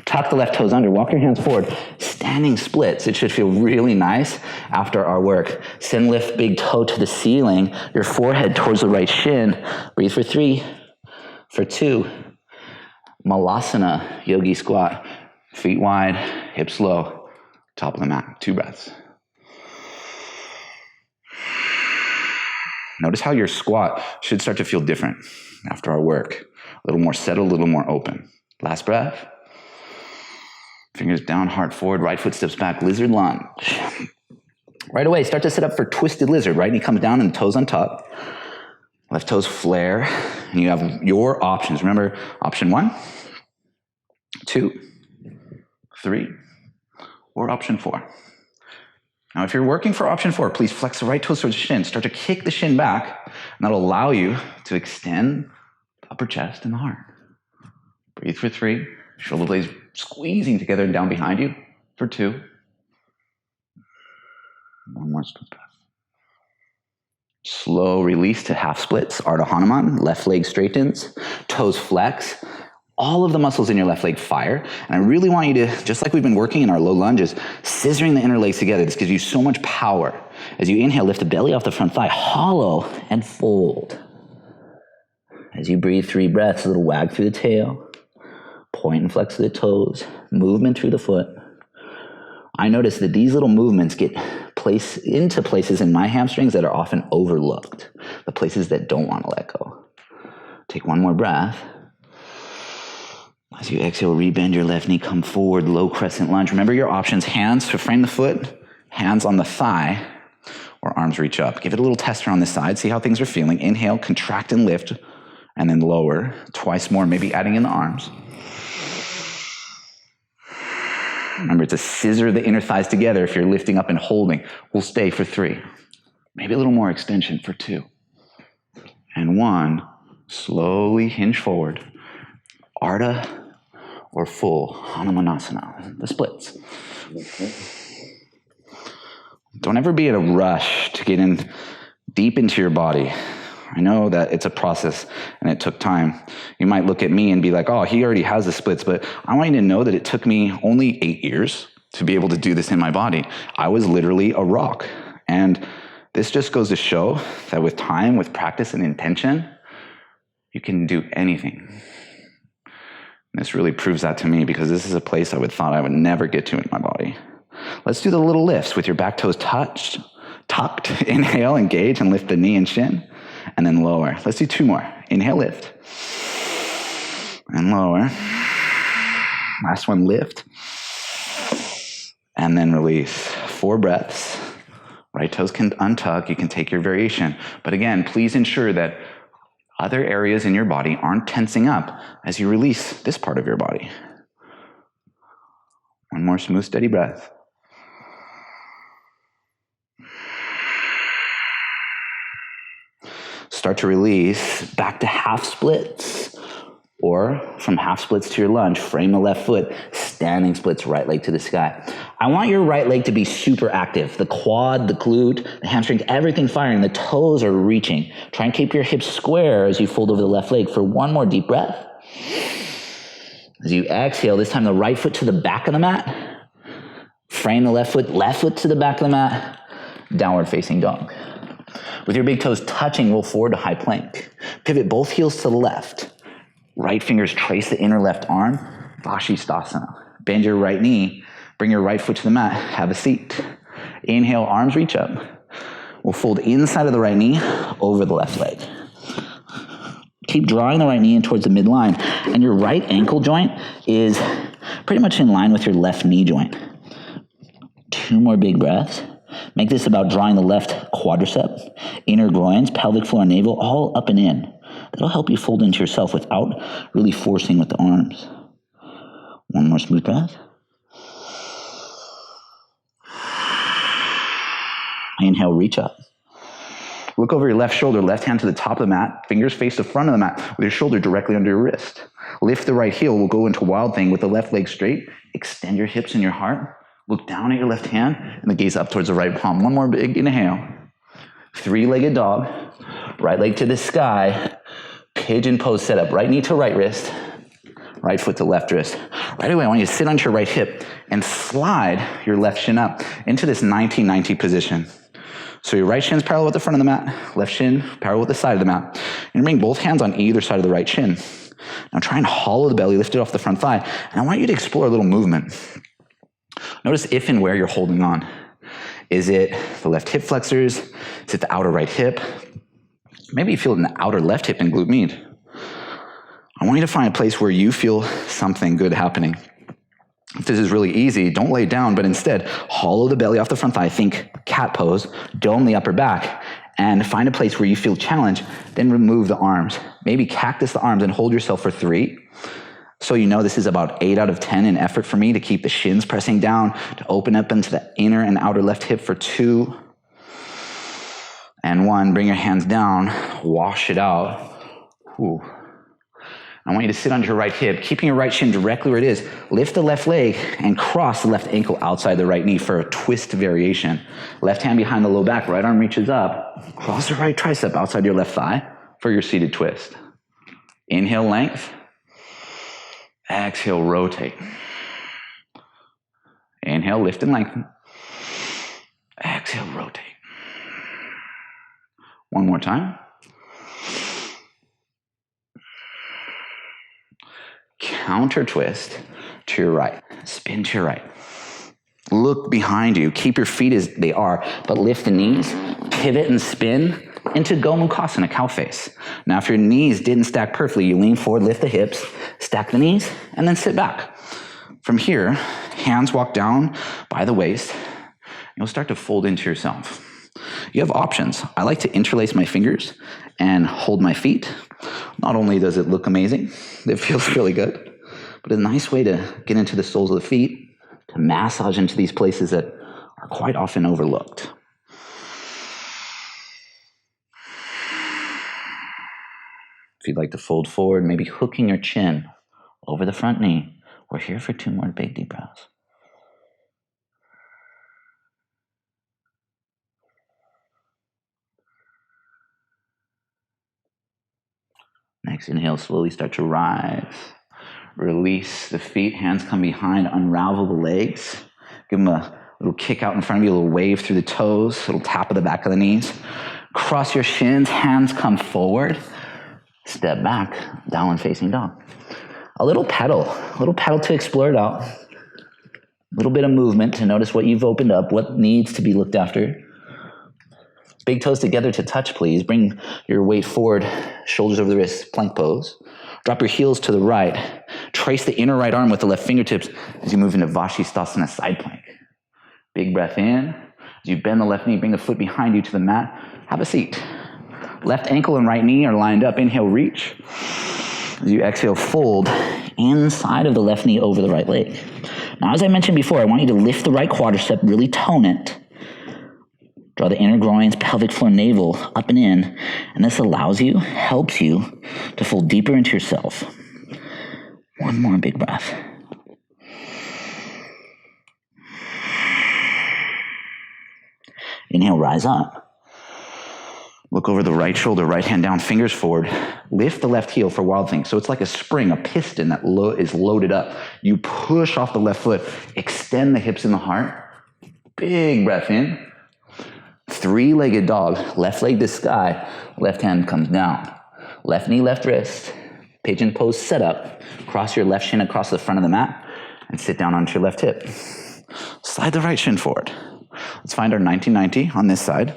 tuck the left toes under, walk your hands forward. Standing splits, it should feel really nice after our work. Send lift big toe to the ceiling, your forehead towards the right shin. Breathe for 3, for 2. Malasana, Yogi Squat. Feet wide, hips low, top of the mat. 2 breaths. Notice how your squat should start to feel different after our work. A little more settled, a little more open. Last breath. Fingers down, heart forward, right foot steps back, lizard lunge. Right away, start to set up for twisted lizard. Right knee comes down and the toes on top. Left toes flare. And you have your options. Remember, option 1, 2, 3, or option 4. Now, if you're working for option 4, please flex the right toes towards the shin. Start to kick the shin back, and that'll allow you to extend the upper chest and the heart. Breathe for 3. Shoulder blades squeezing together and down behind you for 2. 1 more smooth breath. Slow release to half splits. Aro Ha Hanuman, left leg straightens, toes flex. All of the muscles in your left leg fire. And I really want you to, just like we've been working in our low lunges, scissoring the inner legs together. This gives you so much power. As you inhale, lift the belly off the front thigh, hollow and fold. As you breathe 3 breaths, a little wag through the tail, point and flex of the toes, movement through the foot. I notice that these little movements get placed into places in my hamstrings that are often overlooked, the places that don't want to let go. Take 1 more breath. As you exhale, rebend your left knee, come forward, low crescent lunge. Remember your options, hands to frame the foot, hands on the thigh, or arms reach up. Give it a little tester on this side, see how things are feeling. Inhale, contract and lift, and then lower. 2 more, maybe adding in the arms. Remember to scissor the inner thighs together if you're lifting up and holding. We'll stay for 3. Maybe a little more extension for 2. And 1, slowly hinge forward. Ardha or full Hanumanasana, the splits. Don't ever be in a rush to get in deep into your body. I know that it's a process and it took time. You might look at me and be like, oh, he already has the splits, but I want you to know that it took me only 8 years to be able to do this in my body. I was literally a rock. And this just goes to show that with time, with practice and intention, you can do anything. And this really proves that to me because this is a place I thought I would never get to in my body. Let's do the little lifts with your back toes tucked. Inhale, engage, and lift the knee and shin. And then lower. Let's do 2 more. Inhale, lift. And lower. Last one, lift. And then release. 4 breaths. Right toes can untuck. You can take your variation. But again, please ensure that other areas in your body aren't tensing up as you release this part of your body. 1 more smooth, steady breath. Start to release back to half splits, or from half splits to your lunge. Frame the left foot, standing splits, right leg to the sky. I want your right leg to be super active. The quad, the glute, the hamstring, everything firing. The toes are reaching. Try and keep your hips square as you fold over the left leg for 1 more deep breath. As you exhale, this time the right foot to the back of the mat. Frame the left foot to the back of the mat. Downward facing dog. With your big toes touching, roll forward to high plank. Pivot both heels to the left. Right fingers trace the inner left arm. Vashisthasana. Bend your right knee. Bring your right foot to the mat. Have a seat. Inhale, arms reach up. We'll fold inside of the right knee over the left leg. Keep drawing the right knee in towards the midline. And your right ankle joint is pretty much in line with your left knee joint. 2 more big breaths. Make this about drawing the left quadricep, inner groins, pelvic floor, and navel, all up and in. That'll help you fold into yourself without really forcing with the arms. 1 more smooth breath. Inhale, reach up. Look over your left shoulder, left hand to the top of the mat, fingers face the front of the mat with your shoulder directly under your wrist. Lift the right heel, we'll go into Wildin with the left leg straight. Extend your hips and your heart. Look down at your left hand and the gaze up towards the right palm. 1 more big inhale. 3-legged dog. Right leg to the sky. Pigeon pose setup. Right knee to right wrist. Right foot to left wrist. Right away, I want you to sit onto your right hip and slide your left shin up into this 90-90 position. So your right shin's parallel with the front of the mat. Left shin parallel with the side of the mat. And bring both hands on either side of the right shin. Now try and hollow the belly, lift it off the front thigh. And I want you to explore a little movement. Notice if and where you're holding on. Is it the left hip flexors? Is it the outer right hip? Maybe you feel it in the outer left hip and glute med. I want you to find a place where you feel something good happening. If this is really easy, don't lay down, but instead hollow the belly off the front thigh. Think cat pose, dome the upper back, and find a place where you feel challenged. Then remove the arms. Maybe cactus the arms and hold yourself for 3. So you know this is about 8 out of 10 in effort for me to keep the shins pressing down, to open up into the inner and outer left hip for 2. And 1, bring your hands down, wash it out. Ooh. I want you to sit on your right hip, keeping your right shin directly where it is. Lift the left leg and cross the left ankle outside the right knee for a twist variation. Left hand behind the low back, right arm reaches up. Cross the right tricep outside your left thigh for your seated twist. Inhale, length. Exhale, rotate. Inhale, lift and lengthen. Exhale, rotate. 1 more time. Counter twist to your right. Spin to your right. Look behind you. Keep your feet as they are, but lift the knees, pivot and spin into Gomukhasana, cow face. Now, if your knees didn't stack perfectly, you lean forward, lift the hips, stack the knees, and then sit back. From here, hands walk down by the waist. You'll start to fold into yourself. You have options. I like to interlace my fingers and hold my feet. Not only does it look amazing, it feels really good, but a nice way to get into the soles of the feet, to massage into these places that are quite often overlooked. If you'd like to fold forward, maybe hooking your chin over the front knee. We're here for 2 more big deep breaths. Next inhale, slowly start to rise. Release the feet, hands come behind, unravel the legs. Give them a little kick out in front of you, a little wave through the toes, a little tap of the back of the knees. Cross your shins, hands come forward. Step back, downward facing dog. A little pedal to explore it out. A little bit of movement to notice what you've opened up, what needs to be looked after. Big toes together to touch, please. Bring your weight forward, shoulders over the wrists, plank pose. Drop your heels to the right. Trace the inner right arm with the left fingertips as you move into Vashisthasana side plank. Big breath in. As you bend the left knee, bring the foot behind you to the mat. Have a seat. Left ankle and right knee are lined up. Inhale, reach. As you exhale, fold inside of the left knee over the right leg. Now, as I mentioned before, I want you to lift the right quadricep, really tone it. Draw the inner groins, pelvic floor, navel up and in. And this helps you to fold deeper into yourself. One more big breath. Inhale, rise up. Look over the right shoulder, right hand down, fingers forward. Lift the left heel for Wildin. So it's like a spring, a piston that is loaded up. You push off the left foot, extend the hips and the heart. Big breath in. 3-legged dog, left leg to sky, left hand comes down. Left knee, left wrist, pigeon pose set up. Cross your left shin across the front of the mat and sit down onto your left hip. Slide the right shin forward. Let's find our 1990 on this side.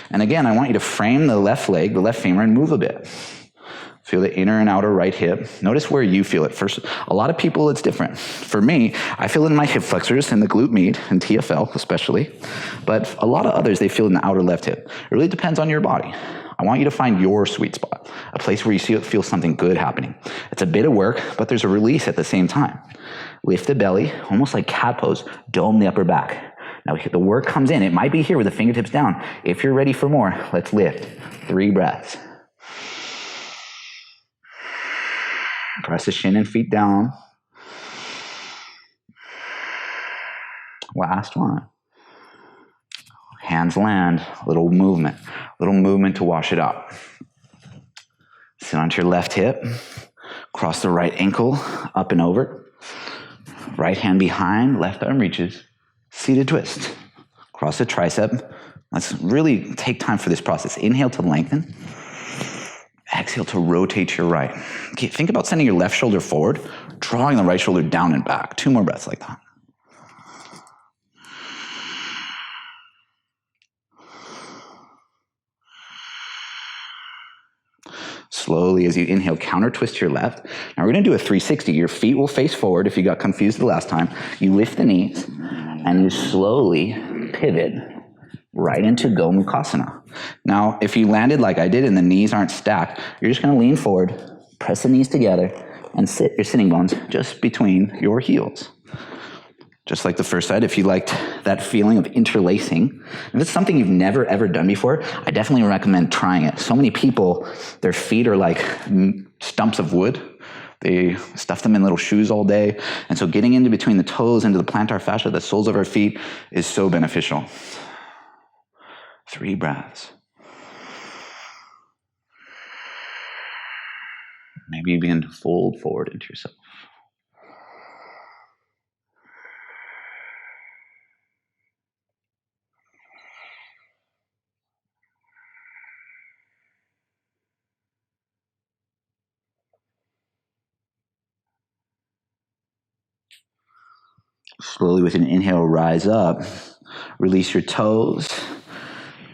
And again, I want you to frame the left leg, the left femur, and move a bit. Feel the inner and outer right hip. Notice where you feel it. First, a lot of people, it's different. For me, I feel it in my hip flexors, in the glute med, and TFL especially. But a lot of others, they feel it in the outer left hip. It really depends on your body. I want you to find your sweet spot, a place where you feel something good happening. It's a bit of work, but there's a release at the same time. Lift the belly, almost like cat pose, dome the upper back. Now the work comes in. It might be here with the fingertips down. If you're ready for more, let's lift. 3 breaths. Press the shin and feet down. Last one. Hands land, little movement to wash it out. Sit onto your left hip, cross the right ankle, up and over. Right hand behind, left arm reaches, seated twist. Cross the tricep. Let's really take time for this process. Inhale to lengthen. Exhale to rotate to your right. Okay, think about sending your left shoulder forward, drawing the right shoulder down and back. 2 more breaths like that. Slowly, as you inhale, counter twist to your left. Now we're going to do a 360. Your feet will face forward. If you got confused the last time, you lift the knees and you slowly pivot right into Gomukhasana. Now, if you landed like I did and the knees aren't stacked, you're just going to lean forward, press the knees together, and sit your sitting bones just between your heels. Just like the first side, if you liked that feeling of interlacing, if it's something you've never ever done before, I definitely recommend trying it. So many people, their feet are like stumps of wood. They stuff them in little shoes all day. And so getting into between the toes, into the plantar fascia, the soles of our feet is so beneficial. 3 breaths. Maybe you begin to fold forward into yourself. Slowly with an inhale, rise up. Release your toes.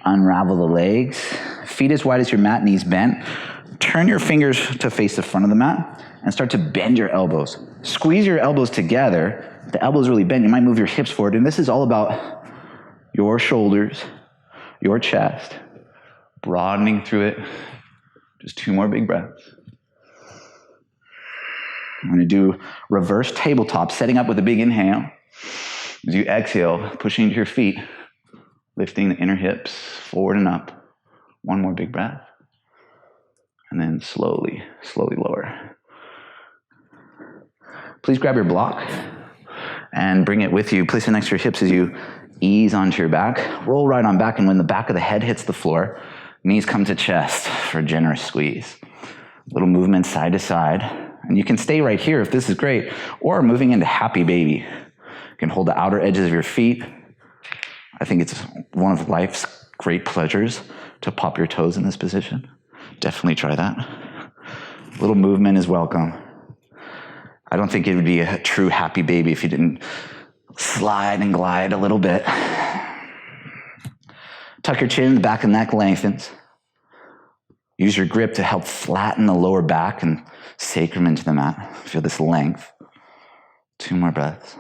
Unravel the legs. Feet as wide as your mat, knees bent. Turn your fingers to face the front of the mat and start to bend your elbows. Squeeze your elbows together. If the elbows really bend, you might move your hips forward. And this is all about your shoulders, your chest, broadening through it. Just 2 more big breaths. I'm going to do reverse tabletop, setting up with a big inhale. As you exhale, pushing to your feet, lifting the inner hips forward and up. One more big breath. And then slowly, slowly lower. Please grab your block and bring it with you. Place it next to your hips as you ease onto your back. Roll right on back, and when the back of the head hits the floor, knees come to chest for a generous squeeze. Little movement side to side. And you can stay right here if this is great, or moving into happy baby. You can hold the outer edges of your feet. I think it's one of life's great pleasures to pop your toes in this position. Definitely try that. Little movement is welcome. I don't think it would be a true happy baby if you didn't slide and glide a little bit. Tuck your chin, the back of the neck lengthens. Use your grip to help flatten the lower back and sacrum into the mat. Feel this length. 2 more breaths.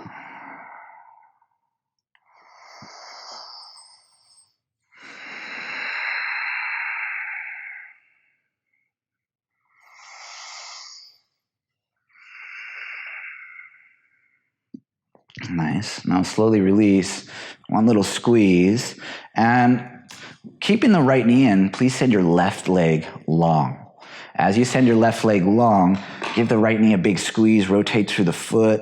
Nice. Now slowly release. One little squeeze. And keeping the right knee in, please send your left leg long. As you send your left leg long, give the right knee a big squeeze, rotate through the foot,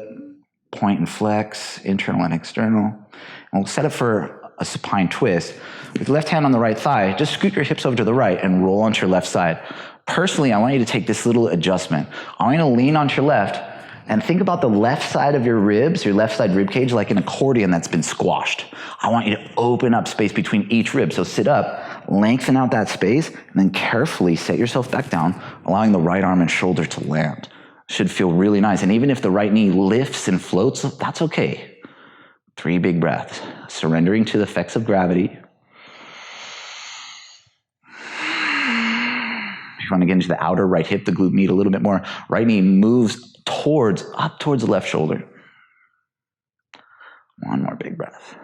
point and flex, internal and external. And we'll set up for a supine twist. With the left hand on the right thigh, just scoot your hips over to the right and roll onto your left side. Personally, I want you to take this little adjustment. I want you to lean onto your left and think about the left side of your ribs, your left side rib cage, like an accordion that's been squashed. I want you to open up space between each rib. So sit up, lengthen out that space, and then carefully set yourself back down, allowing the right arm and shoulder to land. Should feel really nice. And even if the right knee lifts and floats, that's okay. 3 big breaths. Surrendering to the effects of gravity. If you want to get into the outer right hip, the glute med a little bit more. Right knee moves up towards the left shoulder. 1 more big breath.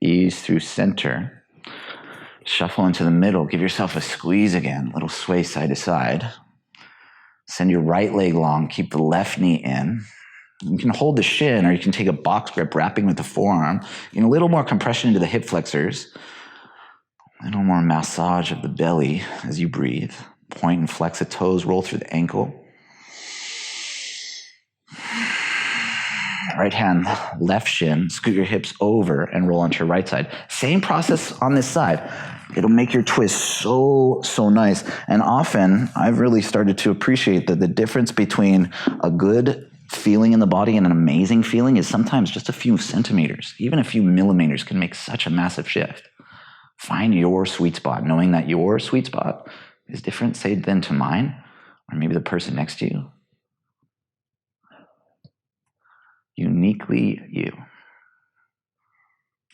Ease through center. Shuffle into the middle. Give yourself a squeeze again. Little sway side to side. Send your right leg long. Keep the left knee in. You can hold the shin, or you can take a box grip, wrapping with the forearm. A little more compression into the hip flexors. A little more massage of the belly as you breathe. Point and flex the toes, roll through the ankle. Right hand, left shin, scoot your hips over and roll onto your right side. Same process on this side. It'll make your twist so nice. And often, I've really started to appreciate that the difference between a good feeling in the body and an amazing feeling is sometimes just a few centimeters. Even a few millimeters can make such a massive shift. Find your sweet spot, knowing that your sweet spot is different, say, than to mine, or maybe the person next to you. Uniquely you.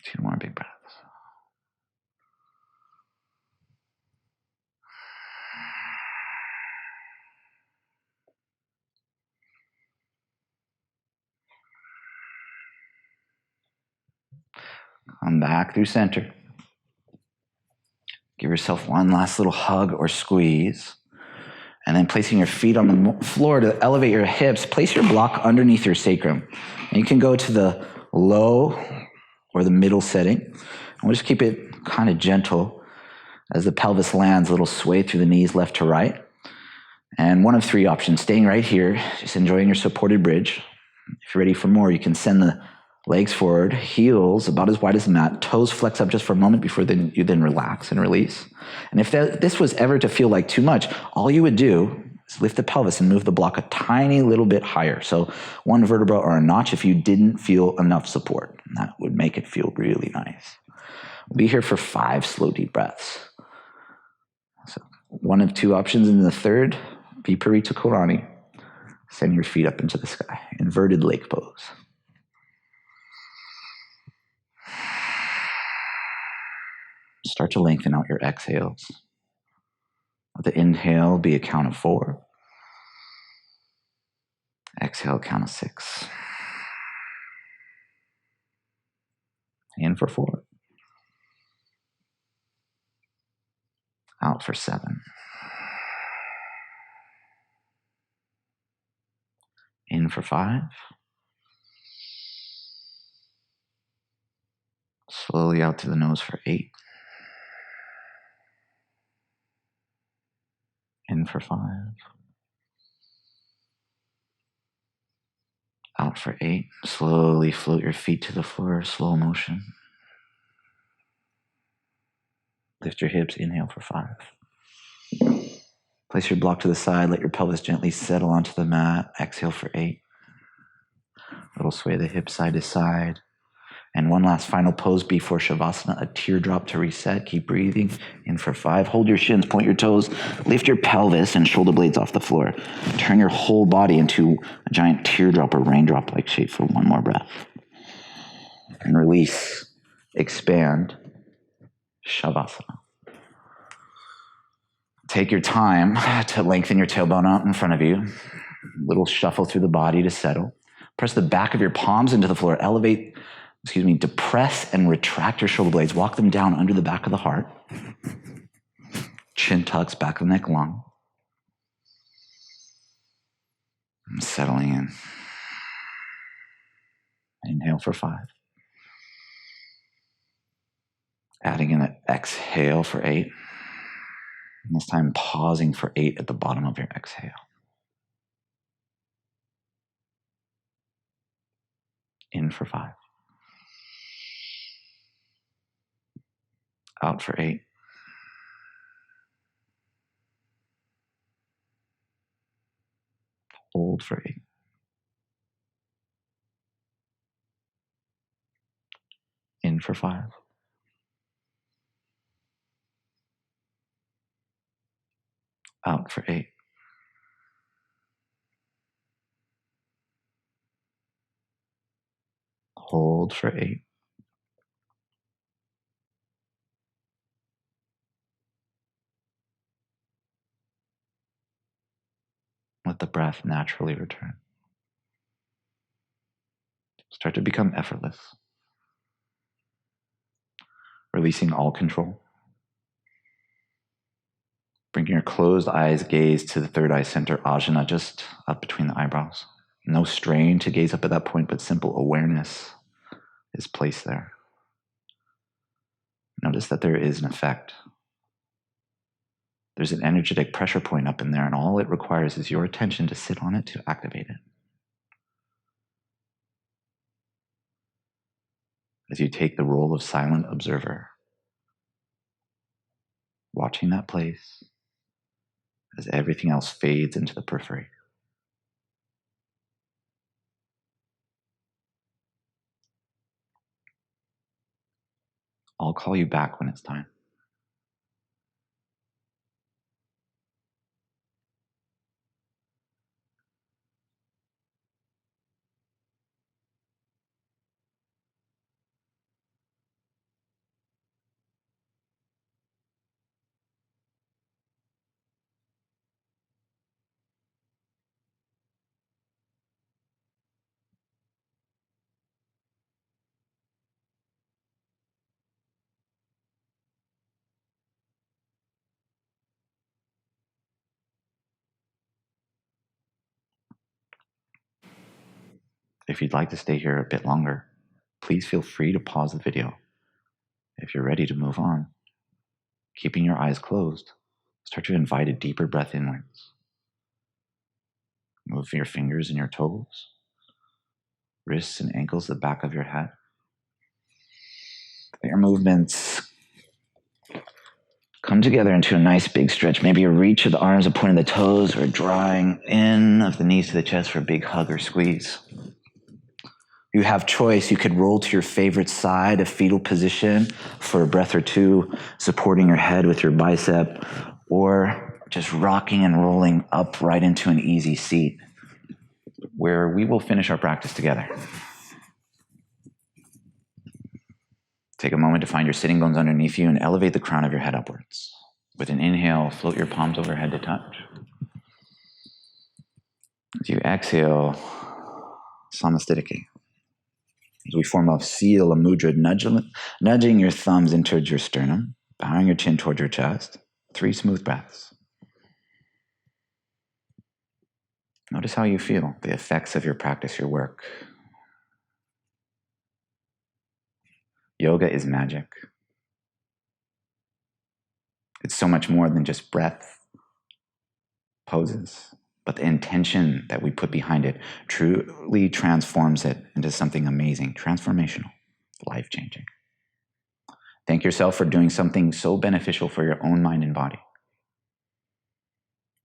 2 more big breaths. Come back through center. Give yourself one last little hug or squeeze. And then placing your feet on the floor to elevate your hips, place your block underneath your sacrum. And you can go to the low or the middle setting. And we'll just keep it kind of gentle as the pelvis lands, a little sway through the knees left to right. And one of 3 options, staying right here, just enjoying your supported bridge. If you're ready for more, you can send the legs forward, heels about as wide as the mat, toes flex up just for a moment before you then relax and release. And if this was ever to feel like too much, all you would do is lift the pelvis and move the block a tiny little bit higher. So 1 vertebra or a notch if you didn't feel enough support. And that would make it feel really nice. We'll be here for 5 slow, deep breaths. So 1 of 2 options in the third, Viparita Karani. Send your feet up into the sky. Inverted lake pose. Start to lengthen out your exhales. Let the inhale be a count of 4. Exhale, count of 6. In for 4. Out for 7. In for 5. Slowly out through the nose for 8. In for 5. Out for 8. Slowly float your feet to the floor, slow motion. Lift your hips, inhale for 5. Place your block to the side, let your pelvis gently settle onto the mat. Exhale for 8. Little sway of the hips side to side. And one last final pose before Shavasana, a teardrop to reset. Keep breathing. In for 5. Hold your shins, point your toes, lift your pelvis and shoulder blades off the floor. Turn your whole body into a giant teardrop or raindrop-like shape for one more breath. And release, expand, Shavasana. Take your time to lengthen your tailbone out in front of you. A little shuffle through the body to settle. Press the back of your palms into the floor. Depress and retract your shoulder blades. Walk them down under the back of the heart. Chin tucks, back of the neck long. And settling in. Inhale for 5. Adding in an exhale for 8. And this time pausing for 8 at the bottom of your exhale. In for 5. Out for 8. Hold for 8. In for 5. Out for 8. Hold for 8. Let the breath naturally return. Start to become effortless. Releasing all control. Bringing your closed eyes, gaze to the third eye center, ajna, just up between the eyebrows. No strain to gaze up at that point, but simple awareness is placed there. Notice that there is an effect. There's an energetic pressure point up in there, and all it requires is your attention to sit on it to activate it. As you take the role of silent observer, watching that place as everything else fades into the periphery. I'll call you back when it's time. If you'd like to stay here a bit longer, please feel free to pause the video. If you're ready to move on, keeping your eyes closed, start to invite a deeper breath inwards. Move your fingers and your toes, wrists and ankles, the back of your head. Let your movements come together into a nice big stretch. Maybe a reach of the arms, a point of the toes, or a drawing in of the knees to the chest for a big hug or squeeze. You have choice. You could roll to your favorite side, a fetal position for a breath or two, supporting your head with your bicep, or just rocking and rolling up right into an easy seat where we will finish our practice together. Take a moment to find your sitting bones underneath you and elevate the crown of your head upwards. With an inhale, float your palms overhead to touch. As you exhale, Samasthiti. As we form a seal, a mudra, nudging your thumbs in towards your sternum, bowing your chin towards your chest. 3 smooth breaths. Notice how you feel, the effects of your practice, your work. Yoga is magic. It's so much more than just breath, poses, but the intention that we put behind it truly transforms it into something amazing, transformational, life-changing. Thank yourself for doing something so beneficial for your own mind and body.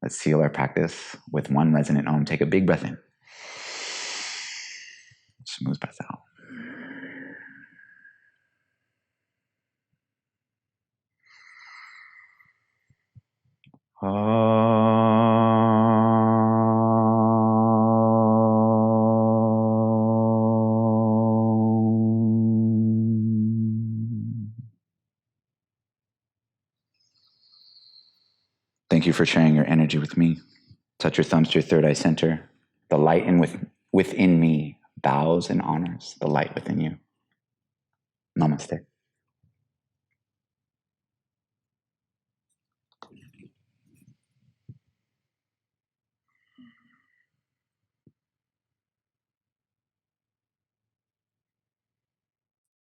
Let's seal our practice with one resonant Om. Take a big breath in. Smooth breath out. Thank you for sharing your energy with me. Touch your thumbs to your third eye center. The light within me bows and honors the light within you. Namaste.